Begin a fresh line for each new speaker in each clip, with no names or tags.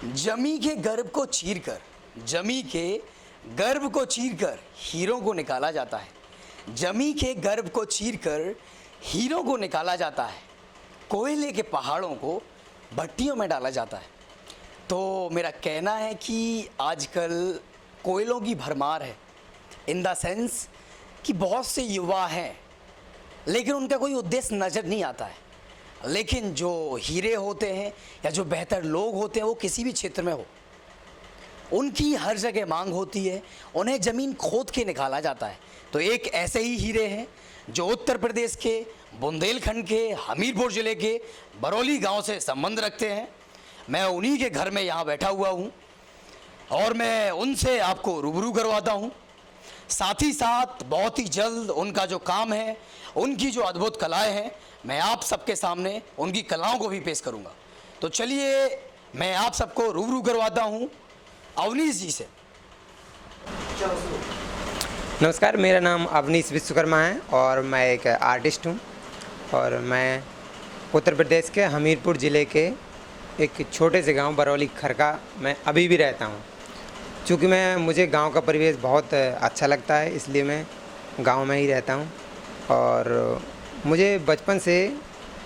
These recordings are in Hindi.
जमी के गर्भ को चीरकर हीरों को निकाला जाता है। जमी के गर्भ को चीरकर हीरों को निकाला जाता है। कोयले के पहाड़ों को भट्टियों में डाला जाता है। तो मेरा कहना है कि आजकल कोयलों की भरमार है, इन द सेंस कि बहुत से युवा हैं लेकिन उनका कोई उद्देश्य नज़र नहीं आता है। लेकिन जो हीरे होते हैं या जो बेहतर लोग होते हैं वो किसी भी क्षेत्र में हो, उनकी हर जगह मांग होती है, उन्हें ज़मीन खोद के निकाला जाता है। तो एक ऐसे ही हीरे हैं जो उत्तर प्रदेश के बुंदेलखंड के हमीरपुर ज़िले के बरौली गांव से संबंध रखते हैं। मैं उन्हीं के घर में यहाँ बैठा हुआ हूँ और मैं उनसे आपको रूबरू करवाता हूँ। साथ ही साथ बहुत ही जल्द उनका जो काम है, उनकी जो अद्भुत कलाएं हैं, मैं आप सबके सामने उनकी कलाओं को भी पेश करूंगा। तो चलिए मैं आप सबको रूबरू करवाता हूं अवनीश जी से।
नमस्कार, मेरा नाम अवनीश विश्वकर्मा है और मैं एक आर्टिस्ट हूं और मैं उत्तर प्रदेश के हमीरपुर ज़िले के एक छोटे से गांव बरौली खरका में अभी भी रहता हूं। चूँकि मुझे गांव का परिवेश बहुत अच्छा लगता है, इसलिए मैं गांव में ही रहता हूं और मुझे बचपन से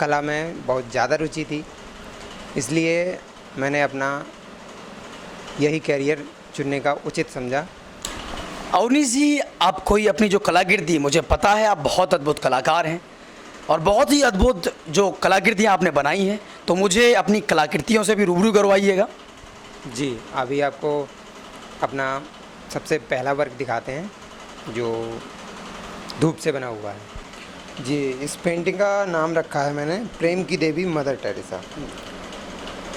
कला में बहुत ज़्यादा रुचि थी, इसलिए मैंने अपना यही कैरियर चुनने का उचित समझा।
अवनीश जी, आप कोई अपनी जो कलाकृति, मुझे पता है आप बहुत अद्भुत कलाकार हैं और बहुत ही अद्भुत जो कलाकृतियाँ आपने बनाई हैं, तो मुझे अपनी कलाकृतियों से भी रूबरू करवाइएगा।
जी, अभी आपको अपना सबसे पहला वर्क दिखाते हैं जो धूप से बना हुआ है। जी, इस पेंटिंग का नाम रखा है मैंने प्रेम की देवी मदर टेरेसा।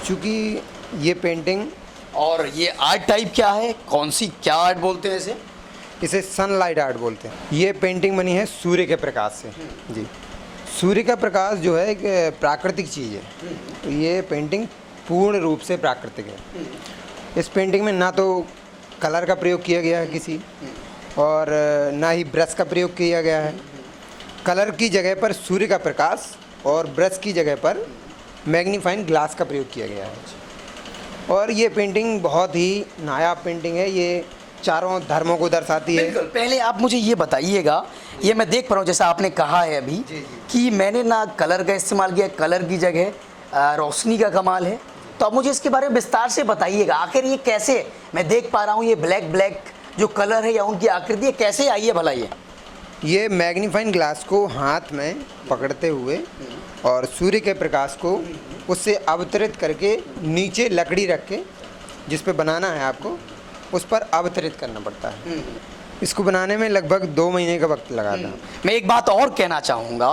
चूँकि ये पेंटिंग
और ये आर्ट टाइप क्या है, कौन सी, क्या आर्ट बोलते हैं
इसे सनलाइट आर्ट बोलते हैं। ये पेंटिंग बनी है सूर्य के प्रकाश से। जी, सूर्य का प्रकाश जो है एक प्राकृतिक चीज़ है, तो ये पेंटिंग पूर्ण रूप से प्राकृतिक है। इस पेंटिंग में ना तो कलर का प्रयोग किया गया है किसी, और ना ही ब्रश का प्रयोग किया गया है। कलर की जगह पर सूर्य का प्रकाश और ब्रश की जगह पर मैग्नीफाइंग ग्लास का प्रयोग किया गया है। और ये पेंटिंग बहुत ही नायाब पेंटिंग है, ये चारों धर्मों को दर्शाती है।
बिल्कुल, पहले आप मुझे ये बताइएगा, ये मैं देख पा रहा हूँ जैसा आपने कहा है अभी कि मैंने ना कलर का इस्तेमाल किया, कलर की जगह रोशनी का कमाल है। तो आप मुझे इसके बारे में विस्तार से बताइएगा, आखिर ये कैसे, मैं देख पा रहा हूँ ये ब्लैक जो कलर है या उनकी आकृति कैसे आई है भला?
ये मैग्नीफाइंग ग्लास को हाथ में पकड़ते हुए और सूर्य के प्रकाश को उससे अवतरित करके नीचे लकड़ी रख के जिस पे बनाना है आपको, उस पर अवतरित करना पड़ता है। इसको बनाने में लगभग 2 महीने का वक्त लगा था।
मैं एक बात और कहना चाहूँगा,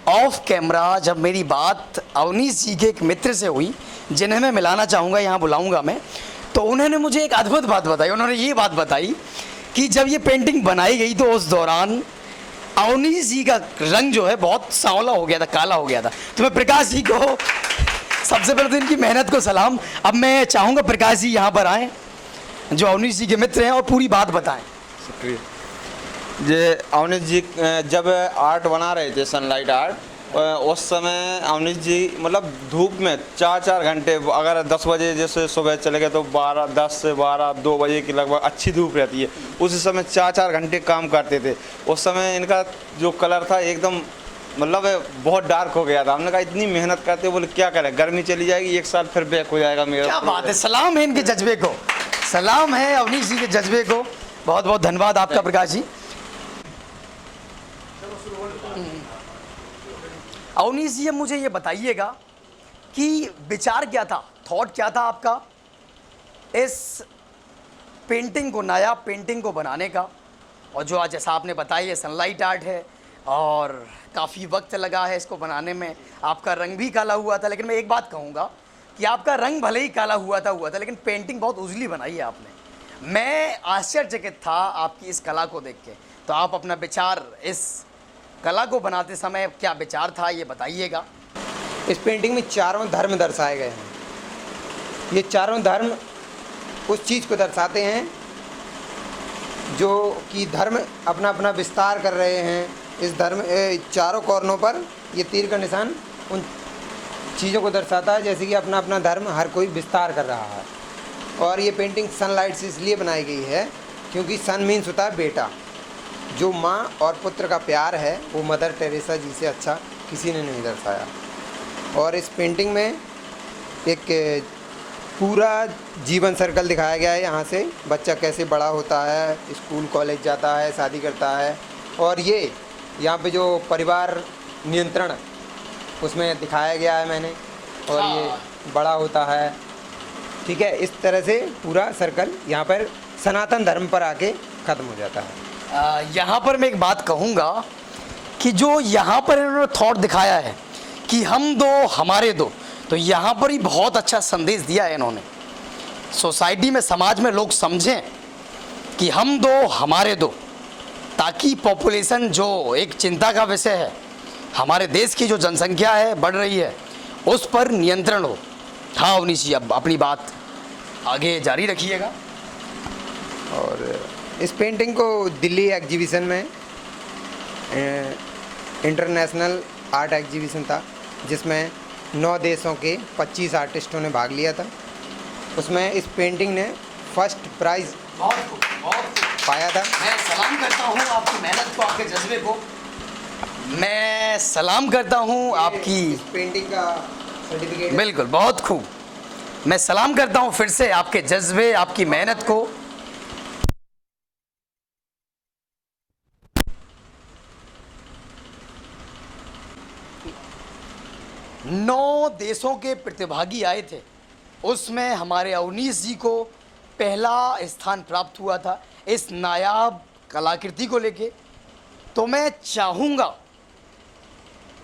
ऑफ कैमरा जब मेरी बात अवनीश जी के एक मित्र से हुई जिन्हें मैं मिलाना चाहूँगा, यहाँ बुलाऊँगा मैं, तो उन्होंने मुझे एक अद्भुत बात बताई। उन्होंने ये बात बताई कि जब ये पेंटिंग बनाई गई तो उस दौरान अवनीश जी का रंग जो है बहुत सांवला हो गया था, काला हो गया था। तो मैं प्रकाश जी को सबसे पहले तो इनकी मेहनत को सलाम। अब मैं चाहूँगा प्रकाश जी यहाँ पर आएँ जो अवनीश जी के मित्र हैं और पूरी बात बताएं।
शुक्रिया। जे अवनीश जी जब आर्ट बना रहे थे, सनलाइट आर्ट, उस समय अवनीश जी मतलब धूप में 4-4 घंटे, अगर 10 बजे जैसे सुबह चले गए तो 10 से 12, 2 बजे की लगभग अच्छी धूप रहती है, उस समय 4-4 घंटे काम करते थे। उस समय इनका जो कलर था एकदम मतलब बहुत डार्क हो गया था। हमने कहा इतनी मेहनत करते, बोले क्या करें, गर्मी चली जाएगी, 1 साल फिर बैक हो जाएगा मेरा।
क्या बात है, सलाम है इनके जज्बे को, सलाम है अवनीश जी के जज्बे को। बहुत बहुत धन्यवाद आपका प्रकाश जी। अवनीश जी, अब मुझे ये बताइएगा कि विचार क्या था, थॉट क्या था आपका इस पेंटिंग को, नायाब पेंटिंग को बनाने का? और जो आज जैसा आपने बताया ये सनलाइट आर्ट है और काफ़ी वक्त लगा है इसको बनाने में, आपका रंग भी काला हुआ था। लेकिन मैं एक बात कहूँगा कि आपका रंग भले ही काला हुआ था लेकिन पेंटिंग बहुत उजली बनाई है आपने। मैं आश्चर्यचकित था आपकी इस कला को देख के। तो आप अपना विचार, इस कला को बनाते समय क्या विचार था ये बताइएगा।
इस पेंटिंग में चारों धर्म दर्शाए गए हैं। ये चारों धर्म उस चीज़ को दर्शाते हैं जो कि धर्म अपना अपना विस्तार कर रहे हैं। इस धर्म चारों कॉर्नों पर ये तीर का निशान उन चीज़ों को दर्शाता है जैसे कि अपना अपना धर्म हर कोई विस्तार कर रहा है। और ये पेंटिंग सनलाइट से इसलिए बनाई गई है क्योंकि सन मीन्स होता है बेटा। जो माँ और पुत्र का प्यार है वो मदर टेरेसा जी से अच्छा किसी ने नहीं दर्शाया। और इस पेंटिंग में एक पूरा जीवन सर्कल दिखाया गया है। यहाँ से बच्चा कैसे बड़ा होता है, स्कूल कॉलेज जाता है, शादी करता है, और ये यहाँ पे जो परिवार नियंत्रण उसमें दिखाया गया है मैंने, और ये बड़ा होता है। ठीक है, इस तरह से पूरा सर्कल यहाँ पर सनातन धर्म पर आके ख़त्म हो जाता है।
यहाँ पर मैं एक बात कहूँगा कि जो यहाँ पर इन्होंने थॉट दिखाया है कि हम दो हमारे दो, तो यहाँ पर ही बहुत अच्छा संदेश दिया है इन्होंने। सोसाइटी में, समाज में लोग समझें कि हम दो हमारे दो, ताकि पॉपुलेशन जो एक चिंता का विषय है, हमारे देश की जो जनसंख्या है बढ़ रही है, उस पर नियंत्रण हो। हाँ अवनीश जी, अब अपनी बात आगे जारी रखिएगा।
और इस पेंटिंग को दिल्ली एग्जीबिशन में इंटरनेशनल आर्ट एग्जीबिशन था, जिसमें 9 देशों के 25 आर्टिस्टों ने भाग लिया था। उसमें इस पेंटिंग ने फर्स्ट प्राइज़ पाया था।
मैं सलाम करता हूँ आपकी मेहनत को, आपके जज्बे को। मैं सलाम करता हूँ आपकी
इस पेंटिंग का सर्टिफिकेट।
बिल्कुल, बहुत खूब। मैं सलाम करता हूँ फिर से आपके जज्बे, आपकी मेहनत को। नौ देशों के प्रतिभागी आए थे, उसमें हमारे अवनीश जी को पहला स्थान प्राप्त हुआ था इस नायाब कलाकृति को लेके। तो मैं चाहूँगा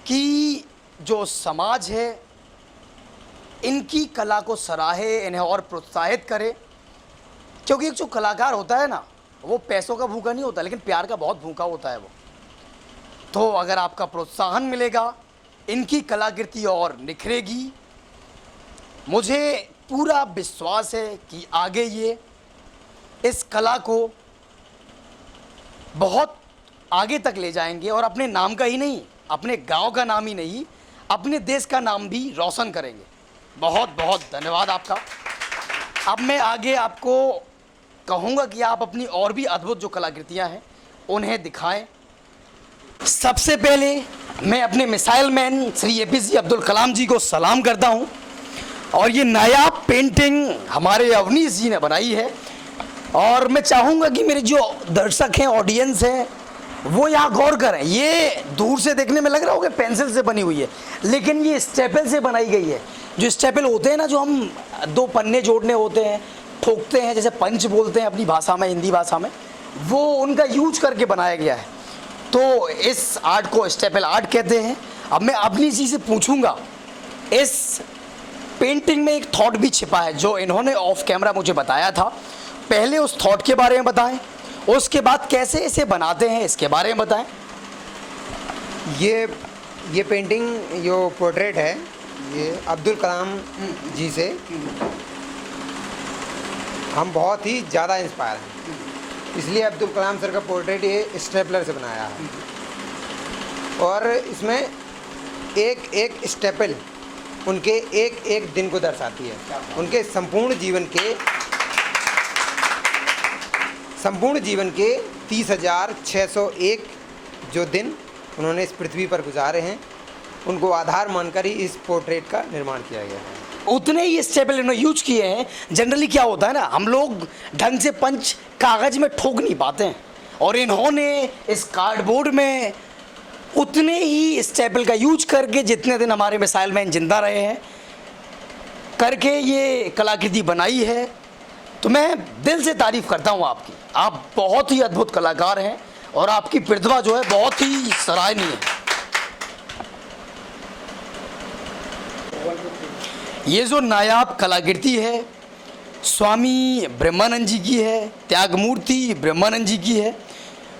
कि जो समाज है इनकी कला को सराहे, इन्हें और प्रोत्साहित करे, क्योंकि एक जो कलाकार होता है ना, वो पैसों का भूखा नहीं होता, लेकिन प्यार का बहुत भूखा होता है वो। तो अगर आपका प्रोत्साहन मिलेगा, इनकी कलाकृति और निखरेगी। मुझे पूरा विश्वास है कि आगे ये इस कला को बहुत आगे तक ले जाएंगे, और अपने नाम का ही नहीं, अपने गांव का नाम ही नहीं, अपने देश का नाम भी रोशन करेंगे। बहुत बहुत धन्यवाद आपका। अब मैं आगे आपको कहूँगा कि आप अपनी और भी अद्भुत जो कलाकृतियाँ हैं उन्हें दिखाएं। सबसे पहले मैं अपने missile man Shri APJ Abdul Kalam ji को सलाम करता हूं, और ये नायाब पेंटिंग हमारे अवनीश जी ने बनाई है। और मैं चाहूँगा कि मेरे जो दर्शक हैं, ऑडियंस है, वो यहाँ गौर करें। ये दूर से देखने में लग रहा होगा पेंसिल से बनी हुई है, लेकिन ये स्टेपल से बनाई गई है। जो स्टेपल होते हैं ना, जो हम 2 पन्ने जोड़ने होते हैं, ठोकते हैं, जैसे पंच बोलते हैं अपनी भाषा में, हिंदी भाषा में, वो उनका यूज करके बनाया गया है। तो इस आर्ट को स्टेपल आर्ट कहते हैं। अब मैं अपनी जी से पूछूंगा, इस पेंटिंग में एक थॉट भी छिपा है जो इन्होंने ऑफ कैमरा मुझे बताया था। पहले उस थॉट के बारे में बताएं, उसके बाद कैसे इसे बनाते हैं इसके बारे में बताएं।
ये पेंटिंग जो पोर्ट्रेट है, ये अब्दुल कलाम जी से हम बहुत ही ज़्यादा इंस्पायर हैं, इसलिए अब्दुल कलाम सर का पोर्ट्रेट ये स्टेपलर से बनाया है। और इसमें एक एक स्टेपल उनके एक एक दिन को दर्शाती है, उनके संपूर्ण जीवन के 30,601 जो दिन उन्होंने इस पृथ्वी पर गुजारे हैं, उनको आधार मानकर ही इस पोर्ट्रेट का निर्माण किया गया है।
उतने ही स्टेपल इन्होंने यूज किए हैं। जनरली क्या होता है ना, हम लोग ढंग से पंच कागज में ठोक नहीं पाते हैं, और इन्होंने इस कार्डबोर्ड में उतने ही स्टेपल का यूज करके, जितने दिन हमारे मिसाइल मैन जिंदा रहे हैं, करके ये कलाकृति बनाई है। तो मैं दिल से तारीफ करता हूँ आपकी। आप बहुत ही अद्भुत कलाकार हैं, और आपकी प्रतिभा जो है बहुत ही सराहनीय है। ये जो नायाब कलाकृति है स्वामी ब्रह्मानंद जी की है, त्यागमूर्ति ब्रह्मानंद जी की है,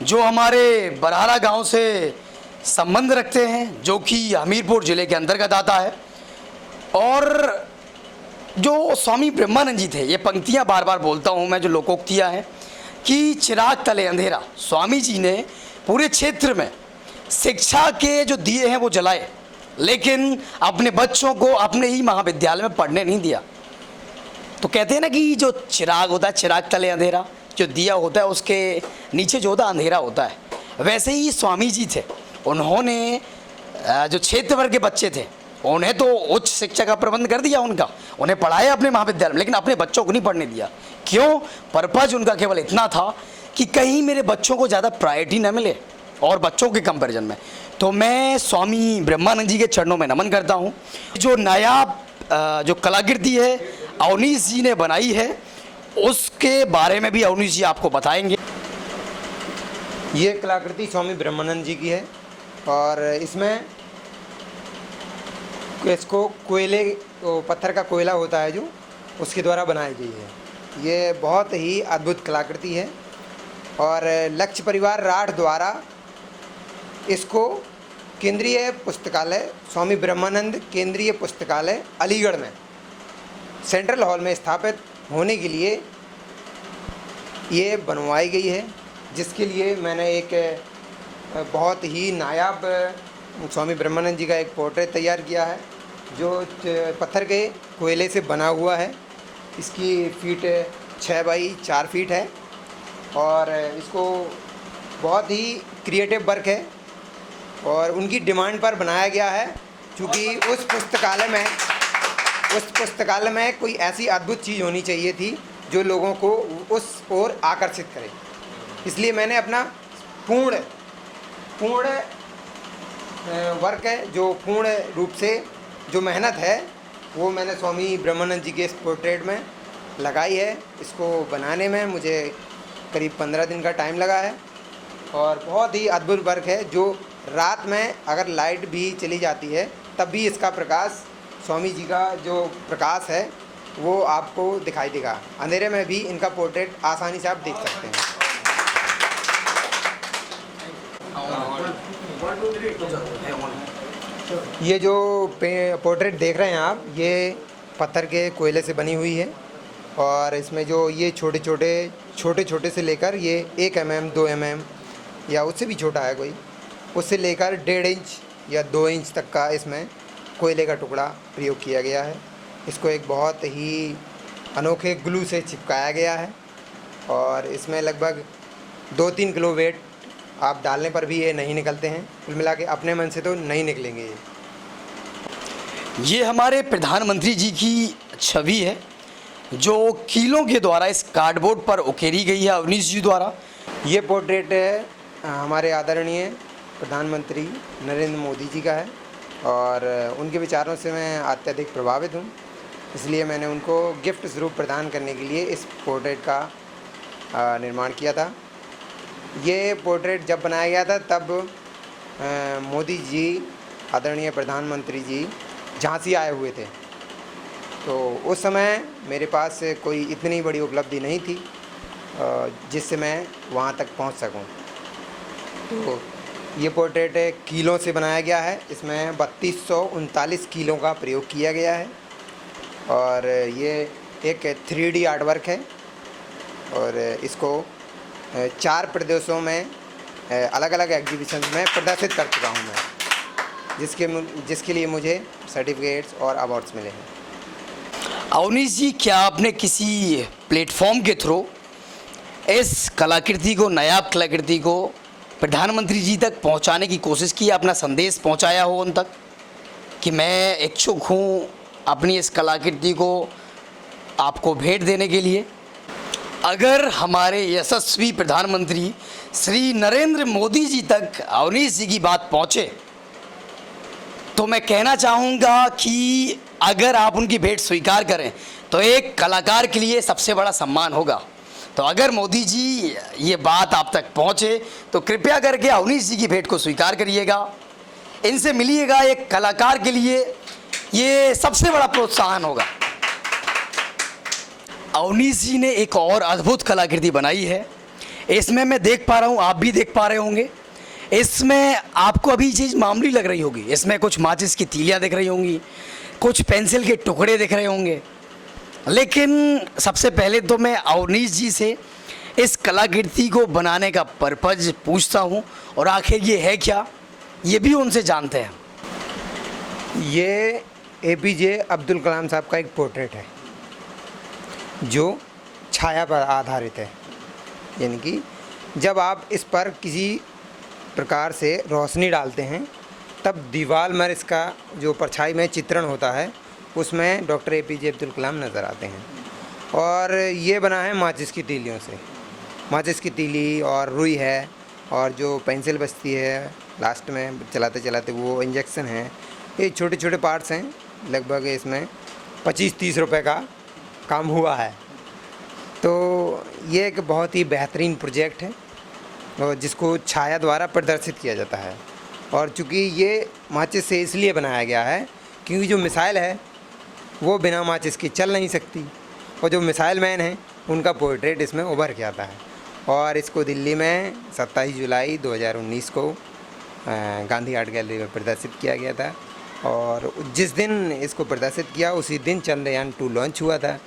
जो हमारे बरहारा गांव से संबंध रखते हैं, जो कि हमीरपुर ज़िले के अंतर्गत आता है। और जो स्वामी ब्रह्मानंद जी थे, ये पंक्तियाँ बार बार बोलता हूँ मैं, जो लोकोक्तियाँ हैं कि चिराग तले अंधेरा। स्वामी जी ने पूरे क्षेत्र में शिक्षा के जो दिए हैं वो जलाए, लेकिन अपने बच्चों को अपने ही महाविद्यालय में पढ़ने नहीं दिया। तो कहते हैं ना कि जो चिराग होता है, चिराग तले अंधेरा, जो दिया होता है उसके नीचे जो होता है अंधेरा होता है। वैसे ही स्वामी जी थे, उन्होंने जो क्षेत्र वर्ग के बच्चे थे उन्हें तो उच्च शिक्षा का प्रबंध कर दिया, उन्हें पढ़ाया अपने महाविद्यालय में, लेकिन अपने बच्चों को नहीं पढ़ने दिया। क्यों? पर्पज उनका केवल इतना था कि कहीं मेरे बच्चों को ज़्यादा प्रायोरिटी न मिले और बच्चों के कंपैरिजन में। तो मैं स्वामी ब्रह्मानंद जी के चरणों में नमन करता हूँ। जो नायाब जो कलाकृति है अवनीश जी ने बनाई है, उसके बारे में भी अवनीश जी आपको बताएंगे।
ये कलाकृति स्वामी ब्रह्मानंद जी की है और इसमें इसको कोयले, पत्थर का कोयला होता है जो, उसके द्वारा बनाई गई है। ये बहुत ही अद्भुत कलाकृति है और लक्ष्य परिवार राठ द्वारा इसको केंद्रीय पुस्तकालय, स्वामी ब्रह्मानंद केंद्रीय पुस्तकालय अलीगढ़ में सेंट्रल हॉल में स्थापित होने के लिए ये बनवाई गई है, जिसके लिए मैंने एक बहुत ही नायाब स्वामी ब्रह्मानंद जी का एक पोर्ट्रेट तैयार किया है, जो पत्थर के कोयले से बना हुआ है। इसकी फीट 6 बाई 4 फीट है और इसको बहुत ही क्रिएटिव वर्क है और उनकी डिमांड पर बनाया गया है, क्योंकि उस पुस्तकालय में कोई ऐसी अद्भुत चीज़ होनी चाहिए थी जो लोगों को उस ओर आकर्षित करे। इसलिए मैंने अपना पूर्ण वर्क है, जो पूर्ण रूप से जो मेहनत है वो मैंने स्वामी ब्रह्मानंद जी के इस पोर्ट्रेट में लगाई है। इसको बनाने में मुझे करीब 15 दिन का टाइम लगा है और बहुत ही अद्भुत वर्क है, जो रात में अगर लाइट भी चली जाती है तब भी इसका प्रकाश, स्वामी जी का जो प्रकाश है वो आपको दिखाई देगा। अंधेरे में भी इनका पोर्ट्रेट आसानी से आप देख सकते हैं। ये जो पोर्ट्रेट देख रहे हैं आप, ये पत्थर के कोयले से बनी हुई है और इसमें जो ये छोटे छोटे से लेकर ये 1 mm 2 mm या उससे भी छोटा है कोई, उससे लेकर 1.5 इंच या 2 इंच तक का इसमें कोयले का टुकड़ा प्रयोग किया गया है। इसको एक बहुत ही अनोखे ग्लू से चिपकाया गया है और इसमें लगभग 2-3 किलो वेट आप डालने पर भी ये नहीं निकलते हैं। कुल मिला के अपने मन से तो नहीं निकलेंगे
ये हमारे प्रधानमंत्री जी की छवि है, जो कीलों के द्वारा इस कार्डबोर्ड पर उकेरी गई है अवनीश जी द्वारा।
ये पोर्ट्रेट हमारे आदरणीय प्रधानमंत्री नरेंद्र मोदी जी का है और उनके विचारों से मैं अत्यधिक प्रभावित हूँ, इसलिए मैंने उनको गिफ्ट स्वरूप प्रदान करने के लिए इस पोर्ट्रेट का निर्माण किया था। ये पोर्ट्रेट जब बनाया गया था तब मोदी जी, आदरणीय प्रधानमंत्री जी झांसी आए हुए थे, तो उस समय मेरे पास कोई इतनी बड़ी उपलब्धि नहीं थी जिससे मैं वहाँ तक पहुँच सकूँ। तो ये पोर्ट्रेट कीलों से बनाया गया है, इसमें 3239 कीलों का प्रयोग किया गया है और ये एक 3D आर्ट वर्क है और इसको 4 प्रदेशों में अलग अलग एग्जीबिशन में प्रदर्शित कर चुका हूँ मैं, जिसके लिए मुझे सर्टिफिकेट्स और अवार्ड्स मिले हैं।
अवनीश जी, क्या आपने किसी प्लेटफॉर्म के थ्रू इस कलाकृति को, नायाब कलाकृति को प्रधानमंत्री जी तक पहुंचाने की कोशिश की, अपना संदेश पहुंचाया हो उन तक कि मैं इच्छुक हूं अपनी इस कलाकृति को आपको भेंट देने के लिए? अगर हमारे यशस्वी प्रधानमंत्री श्री नरेंद्र मोदी जी तक अवनीश जी की बात पहुंचे तो मैं कहना चाहूँगा कि अगर आप उनकी भेंट स्वीकार करें तो एक कलाकार के लिए सबसे बड़ा सम्मान होगा। तो अगर मोदी जी ये बात आप तक पहुँचे तो कृपया करके अवनीश जी की भेंट को स्वीकार करिएगा, इनसे मिलिएगा। एक कलाकार के लिए ये सबसे बड़ा प्रोत्साहन होगा। अवनीश जी ने एक और अद्भुत कलाकृति बनाई है, इसमें मैं देख पा रहा हूँ, आप भी देख पा रहे होंगे। इसमें आपको अभी चीज़ मामूली लग रही होगी, इसमें कुछ माचिस की तीलियाँ दिख रही होंगी, कुछ पेंसिल के टुकड़े दिख रहे होंगे, लेकिन सबसे पहले तो मैं अवनीश जी से इस कलाकृति को बनाने का पर्पज पूछता हूँ और आखिर ये है क्या, ये भी उनसे जानते हैं।
ये APJ अब्दुल कलाम साहब का एक पोर्ट्रेट है जो छाया पर आधारित है। यानी कि जब आप इस पर किसी प्रकार से रोशनी डालते हैं तब दीवार में इसका जो परछाई में चित्रण होता है उसमें डॉक्टर APJ अब्दुल कलाम नज़र आते हैं। और ये बना है माचिस की तीलियों से। माचिस की तीली और रुई है, और जो पेंसिल बचती है लास्ट में चलाते चलाते वो इंजेक्शन है। ये छोटे छोटे पार्ट्स हैं, लगभग इसमें 25-30 रुपए का काम हुआ है। तो ये एक बहुत ही बेहतरीन प्रोजेक्ट है और जिसको छाया द्वारा प्रदर्शित किया जाता है। और चूँकि ये माचिस से इसलिए बनाया गया है क्योंकि जो मिसाइल है वो बिना माचिस के चल नहीं सकती, और जो मिसाइल मैन है उनका पोर्ट्रेट इसमें उभर के आता है। और इसको दिल्ली में 27 जुलाई 2019 को गांधी आर्ट गैलरी में प्रदर्शित किया गया था। और जिस दिन इसको प्रदर्शित किया उसी दिन चंद्रयान 2 लॉन्च हुआ था।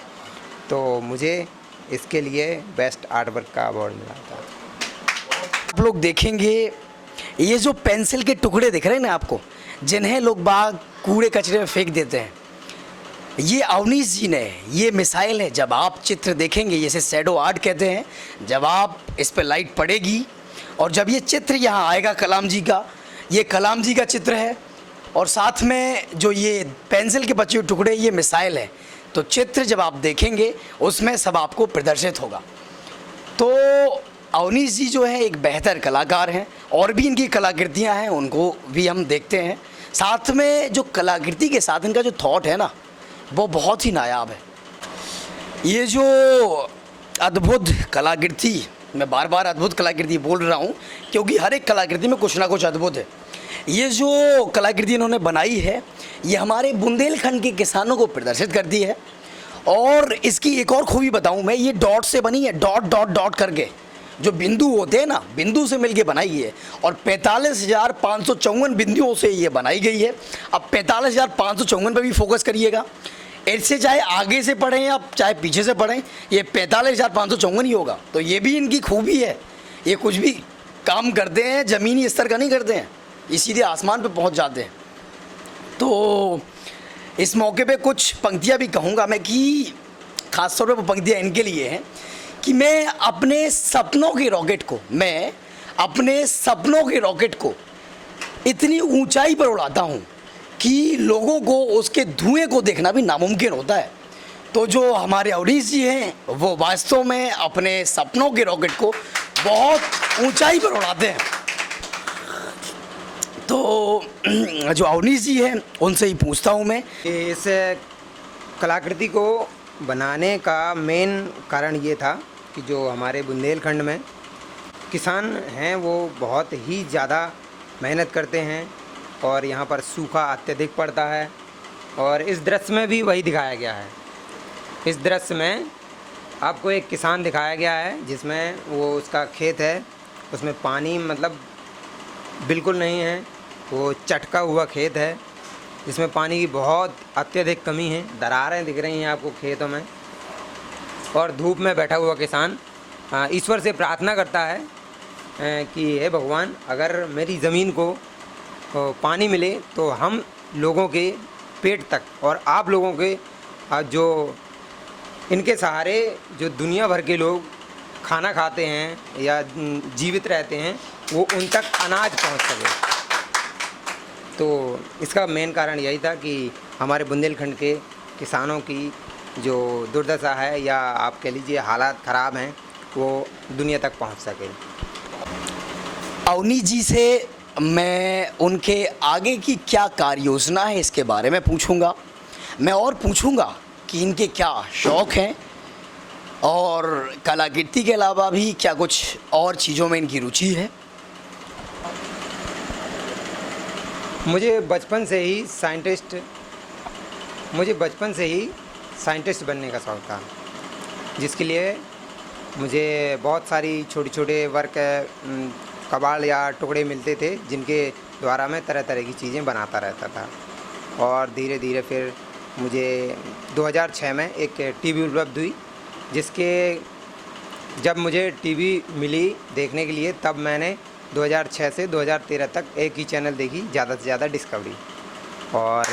तो मुझे इसके लिए बेस्ट आर्ट वर्क का अवार्ड मिला था।
आप लोग देखेंगे ये जो पेंसिल के टुकड़े दिख रहे हैं ना आपको, जिन्हें लोग बाग कूड़े कचरे में फेंक देते हैं, ये अवनीश जी ने, ये मिसाइल है। जब आप चित्र देखेंगे, जैसे शैडो आर्ट कहते हैं, जब आप इस पर लाइट पड़ेगी और जब ये चित्र यहाँ आएगा कलाम जी का, ये कलाम जी का चित्र है और साथ में जो ये पेंसिल के बचे हुए टुकड़े ये मिसाइल है। तो चित्र जब आप देखेंगे उसमें सब आपको प्रदर्शित होगा। तो अवनीश जी जो है एक बेहतर कलाकार हैं, और भी इनकी कलाकृतियाँ हैं उनको भी हम देखते हैं। साथ में जो कलाकृति के साथ इनका जो थॉट है ना, वो बहुत ही नायाब है। ये जो अद्भुत कलाकृति, मैं बार बार अद्भुत कलाकृति बोल रहा हूँ क्योंकि हर एक कलाकृति में कुछ ना कुछ अद्भुत है। ये जो कलाकृति इन्होंने बनाई है ये हमारे बुंदेलखंड के किसानों को प्रदर्शित करती है। और इसकी एक और खूबी बताऊँ मैं, ये डॉट से बनी है, डॉट डॉट डॉट करके जो बिंदु होते हैं ना, बिंदु से मिलके बनाई है। और 45,554 बिंदुओं से ये बनाई गई है। अब 45,554 पे भी फोकस करिएगा, इससे चाहे आगे से पढ़ें या चाहे पीछे से पढ़ें, ये 45,554 ही होगा। तो ये भी इनकी खूबी है, ये कुछ भी काम करते हैं ज़मीनी स्तर का नहीं करते हैं, ये सीधे आसमान पे पहुंच जाते हैं। तो इस मौके पे कुछ पंक्तियां भी कहूँगा मैं कि ख़ास तौर पे वो पंक्तियाँ इनके लिए हैं कि मैं अपने सपनों के रॉकेट को इतनी ऊंचाई पर उड़ाता हूँ कि लोगों को उसके धुएं को देखना भी नामुमकिन होता है। तो जो हमारे अवनीश जी हैं वो वास्तव में अपने सपनों के रॉकेट को बहुत ऊंचाई पर उड़ाते हैं। तो जो अवनीश जी हैं उनसे ही पूछता हूँ मैं,
इस कलाकृति को बनाने का मेन कारण ये था कि जो हमारे बुंदेलखंड में किसान हैं वो बहुत ही ज़्यादा मेहनत करते हैं और यहाँ पर सूखा अत्यधिक पड़ता है। और इस दृश्य में भी वही दिखाया गया है। इस दृश्य में आपको एक किसान दिखाया गया है जिसमें वो उसका खेत है, उसमें पानी मतलब बिल्कुल नहीं है, वो चटका हुआ खेत है जिसमें पानी की बहुत अत्यधिक कमी है। दरारें दिख रही हैं आपको खेतों में। और धूप में बैठा हुआ किसान ईश्वर से प्रार्थना करता है कि हे भगवान, अगर मेरी ज़मीन को पानी मिले तो हम लोगों के पेट तक और आप लोगों के जो इनके सहारे जो दुनिया भर के लोग खाना खाते हैं या जीवित रहते हैं वो उन तक अनाज पहुंच सके। तो इसका मेन कारण यही था कि हमारे बुंदेलखंड के किसानों की जो दुर्दशा है या आप कह लीजिए हालात ख़राब हैं वो दुनिया तक पहुंच सके।
अवनीश जी से मैं उनके आगे की क्या कार्य योजना है इसके बारे में पूछूंगा। मैं और पूछूंगा कि इनके क्या शौक़ हैं और कलाकृति के अलावा भी क्या कुछ और चीज़ों में इनकी रुचि है।
मुझे बचपन से ही साइंटिस्ट बनने का शौक़ था, जिसके लिए मुझे बहुत सारी छोटे छोटे वर्क कबाड़ या टुकड़े मिलते थे जिनके द्वारा मैं तरह तरह की चीज़ें बनाता रहता था। और धीरे धीरे फिर मुझे 2006 में एक टीवी उपलब्ध हुई, जिसके जब मुझे टीवी मिली देखने के लिए तब मैंने 2006 से 2013 तक एक ही चैनल देखी, ज़्यादा से ज़्यादा डिस्कवरी, और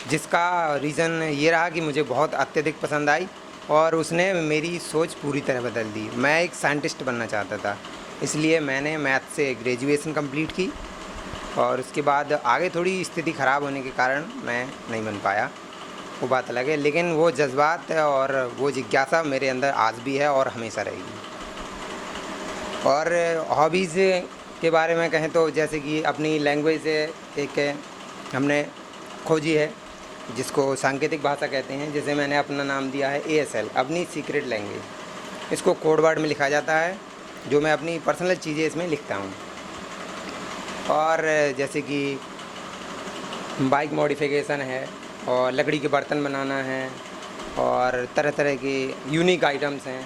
जिसका रीज़न ये रहा कि मुझे बहुत अत्यधिक पसंद आई और उसने मेरी सोच पूरी तरह बदल दी। मैं एक साइंटिस्ट बनना चाहता था, इसलिए मैंने मैथ से ग्रेजुएशन कंप्लीट की और उसके बाद आगे थोड़ी स्थिति ख़राब होने के कारण मैं नहीं बन पाया, वो बात अलग है। लेकिन वो जज्बात और वो जिज्ञासा मेरे अंदर आज भी है और हमेशा रहेगी। और हॉबीज़ के बारे में कहें तो जैसे कि अपनी लैंग्वेज एक हमने खोजी है जिसको सांकेतिक भाषा कहते हैं, जिसे मैंने अपना नाम दिया है ASL, अपनी सीक्रेट लैंग्वेज। इसको कोड वर्ड में लिखा जाता है, जो मैं अपनी पर्सनल चीज़ें इसमें लिखता हूँ। और जैसे कि बाइक मॉडिफिकेशन है और लकड़ी के बर्तन बनाना है और तरह तरह के यूनिक आइटम्स हैं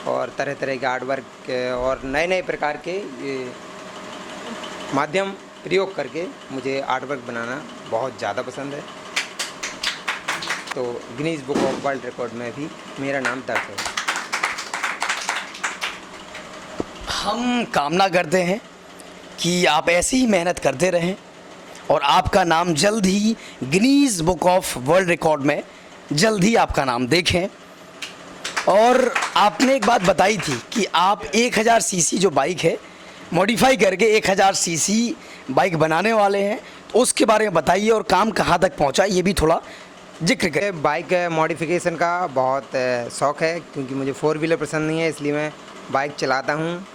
और तरह तरह के आर्ट वर्क और नए नए प्रकार के माध्यम प्रयोग करके मुझे आर्ट वर्क बनाना बहुत ज़्यादा पसंद है। तो Guinness book of world record में भी मेरा नाम दर्ज है।
हम कामना करते हैं कि आप ऐसी ही मेहनत करते रहें और आपका नाम जल्द ही Guinness book of world record में जल्द ही आपका नाम देखें। और आपने एक बात बताई थी कि आप 1000 सीसी जो बाइक है मॉडिफाई करके 1000 सीसी बाइक बनाने वाले हैं, तो उसके बारे में बताइए और काम कहाँ तक पहुँचा ये भी थोड़ा जिक्र करें।
बाइक मॉडिफिकेशन का बहुत शौक़ है, क्योंकि मुझे 4 व्हीलर पसंद नहीं है, इसलिए मैं बाइक चलाता हूँ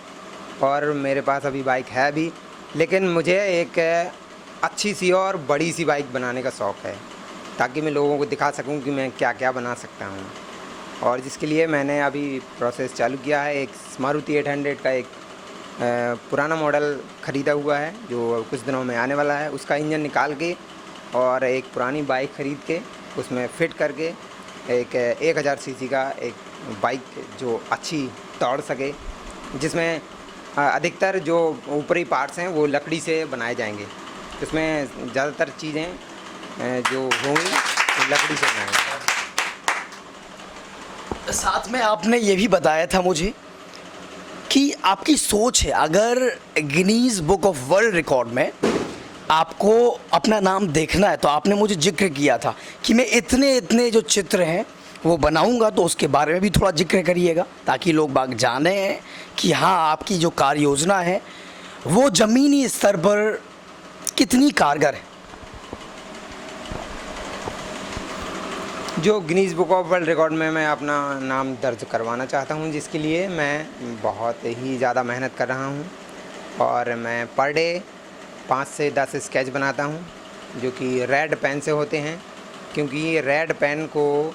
और मेरे पास अभी बाइक है भी। लेकिन मुझे एक अच्छी सी और बड़ी सी बाइक बनाने का शौक़ है, ताकि मैं लोगों को दिखा सकूं कि मैं क्या क्या बना सकता हूं। और जिसके लिए मैंने अभी प्रोसेस चालू किया है। एक मारुति 800 का एक पुराना मॉडल ख़रीदा हुआ है जो कुछ दिनों में आने वाला है, उसका इंजन निकाल के और एक पुरानी बाइक ख़रीद के उसमें फ़िट करके एक 1000 सीसी का एक बाइक जो अच्छी दौड़ सके, जिसमें अधिकतर जो ऊपरी पार्ट्स हैं वो लकड़ी से बनाए जाएंगे। इसमें ज़्यादातर चीज़ें जो होंगी वो लकड़ी से बनाएंगे।
साथ में आपने ये भी बताया था मुझे कि आपकी सोच है अगर Guinness book of world record में आपको अपना नाम देखना है, तो आपने मुझे जिक्र किया था कि मैं इतने इतने जो चित्र हैं वो बनाऊंगा, तो उसके बारे में भी थोड़ा जिक्र करिएगा ताकि लोग बाग जाने कि हाँ आपकी जो कार्य योजना है वो ज़मीनी स्तर पर कितनी कारगर है।
जो Guinness book of world record में मैं अपना नाम दर्ज करवाना चाहता हूं, जिसके लिए मैं बहुत ही ज़्यादा मेहनत कर रहा हूं और मैं पर डे 5 से 10 स्केच बनाता हूं, जो कि रेड पेन से होते हैं, क्योंकि रेड पेन को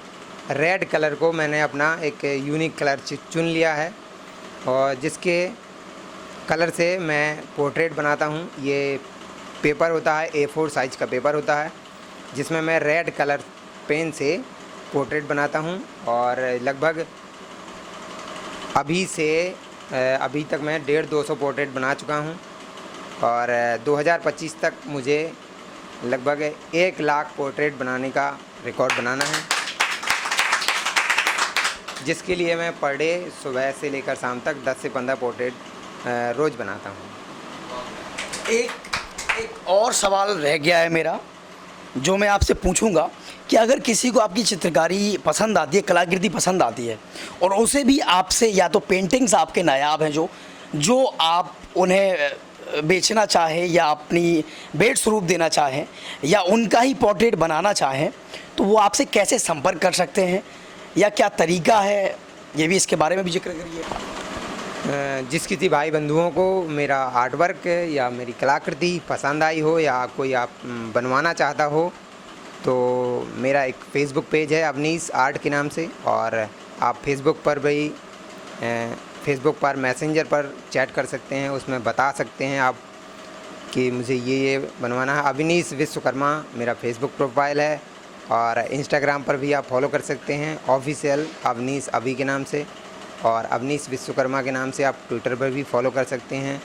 रेड कलर को मैंने अपना एक यूनिक कलर चुन लिया है और जिसके कलर से मैं पोर्ट्रेट बनाता हूं। ये पेपर होता है, A4 साइज़ का पेपर होता है, जिसमें मैं रेड कलर पेन से पोर्ट्रेट बनाता हूं और लगभग अभी तक मैं 150-200 पोर्ट्रेट बना चुका हूं और 2025 तक मुझे लगभग 1 लाख पोर्ट्रेट बनाने का रिकॉर्ड बनाना है, जिसके लिए मैं पर डे सुबह से लेकर शाम तक 10 से 15 पोर्ट्रेट रोज़ बनाता हूं।
एक और सवाल रह गया है मेरा, जो मैं आपसे पूछूंगा कि अगर किसी को आपकी चित्रकारी पसंद आती है, कलाकृति पसंद आती है और उसे भी आपसे या तो पेंटिंग्स आपके नायाब हैं जो आप उन्हें बेचना चाहें या अपनी भेंट स्वरूप देना चाहें या उनका ही पोर्ट्रेट बनाना चाहें, तो वो आपसे कैसे संपर्क कर सकते हैं या क्या तरीका है, ये भी इसके बारे में भी जिक्र करिए।
जिस किसी भाई बंधुओं को मेरा आर्ट वर्क या मेरी कलाकृति पसंद आई हो या कोई आप बनवाना चाहता हो, तो मेरा एक फ़ेसबुक पेज है अवनीश आर्ट के नाम से, और आप फेसबुक पर भी फेसबुक पर मैसेंजर पर चैट कर सकते हैं, उसमें बता सकते हैं आप कि मुझे ये बनवाना है। अवनीश विश्वकर्मा मेरा फेसबुक प्रोफाइल है और इंस्टाग्राम पर भी आप फॉलो कर सकते हैं ऑफिशियल अवनीश अभी के नाम से, और अवनीश विश्वकर्मा के नाम से आप ट्विटर पर भी फॉलो कर सकते हैं।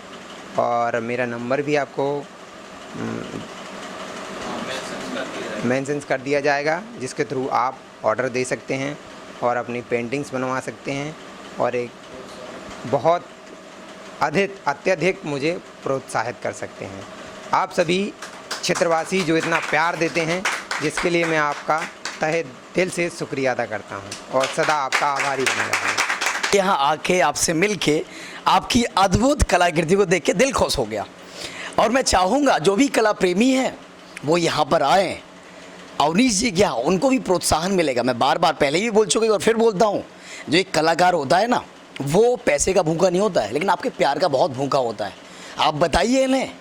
और मेरा नंबर भी आपको मेंशन्स कर दिया जाएगा, जिसके थ्रू आप ऑर्डर दे सकते हैं और अपनी पेंटिंग्स बनवा सकते हैं और एक बहुत अत्यधिक मुझे प्रोत्साहित कर सकते हैं। आप सभी क्षेत्रवासी जो इतना प्यार देते हैं, जिसके लिए मैं आपका तहे दिल से शुक्रिया अदा करता हूँ और सदा आपका आभारी बना रहूँगा।
यहाँ आके आपसे मिल के आपकी अद्भुत कलाकृति को देख के दिल खुश हो गया और मैं चाहूँगा जो भी कला प्रेमी हैं वो यहाँ पर आएँ। अवनीश जी क्या उनको भी प्रोत्साहन मिलेगा। मैं बार बार पहले भी बोल चुका और फिर बोलता हूँ, जो एक कलाकार होता है ना वो पैसे का भूखा नहीं होता है, लेकिन आपके प्यार का बहुत भूखा होता है। आप बताइए इन्हें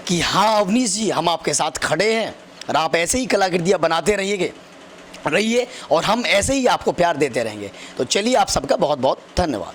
कि हाँ अवनीश जी हम आपके साथ खड़े हैं और आप ऐसे ही कलाकृतियाँ बनाते रहिए और हम ऐसे ही आपको प्यार देते रहेंगे। तो चलिए आप सबका बहुत बहुत धन्यवाद।